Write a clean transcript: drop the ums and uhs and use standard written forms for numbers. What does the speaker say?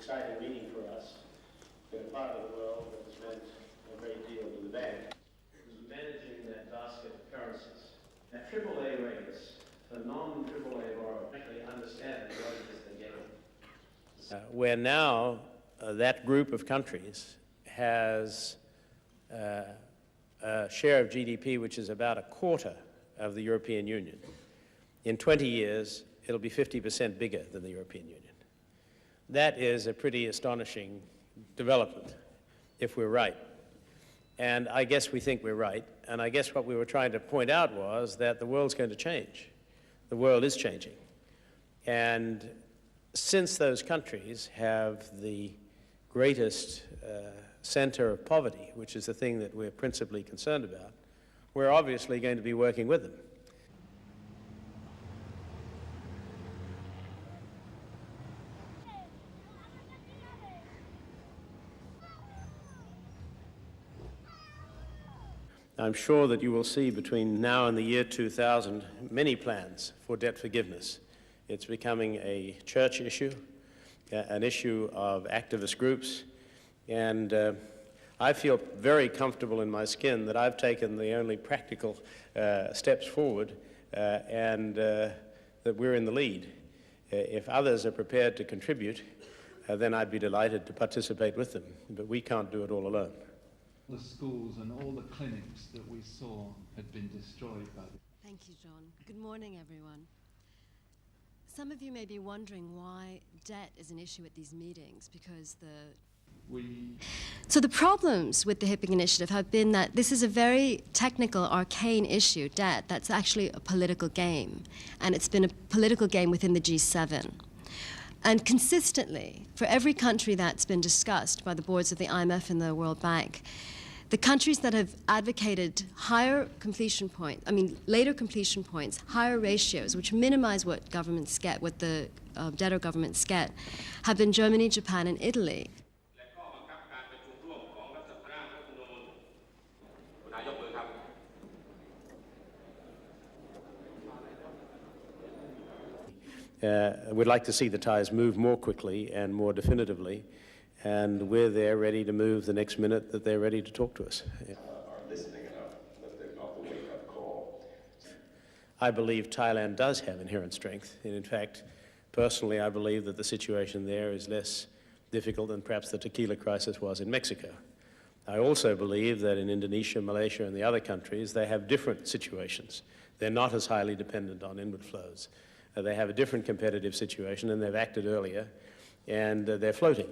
exciting meeting for us in a part of the world that has meant a great deal to the bank. Managing that basket of currencies. At AAA rates for non-AAA borrowers, actually understand what it is they're getting. Where now that group of countries has a share of GDP which is about a quarter of the European Union. In 20 years, it'll be 50% bigger than the European Union. That is a pretty astonishing development, if we're right. And I guess we think we're right. And I guess what we were trying to point out was that the world's going to change. The world is changing. And since those countries have the greatest center of poverty, which is the thing that we're principally concerned about, we're obviously going to be working with them. I'm sure that you will see between now and the year 2000 many plans for debt forgiveness. It's becoming a church issue, an issue of activist groups, and I feel very comfortable in my skin that I've taken the only practical steps forward and that we're in the lead. If others are prepared to contribute, then I'd be delighted to participate with them, but we can't do it all alone. The schools and all the clinics that we saw had been destroyed by the... Thank you, John. Good morning, everyone. Some of you may be wondering why debt is an issue at these meetings, because So the problems with the HIPPING initiative have been that this is a very technical, arcane issue, debt, that's actually a political game. And it's been a political game within the G7. And consistently, for every country that's been discussed by the boards of the IMF and the World Bank, the countries that have advocated higher completion points, later completion points, higher ratios, which minimize what governments get, what the debtor governments get, have been Germany, Japan, and Italy. We'd like to see the ties move more quickly and more definitively, and we're there ready to move the next minute that they're ready to talk to us. Yeah. Are listening enough, that they're not the wake-up call. I believe Thailand does have inherent strength, and in fact, personally, I believe that the situation there is less difficult than perhaps the tequila crisis was in Mexico. I also believe that in Indonesia, Malaysia, and the other countries, they have different situations. They're not as highly dependent on inward flows. They have a different competitive situation, and they've acted earlier, and they're floating.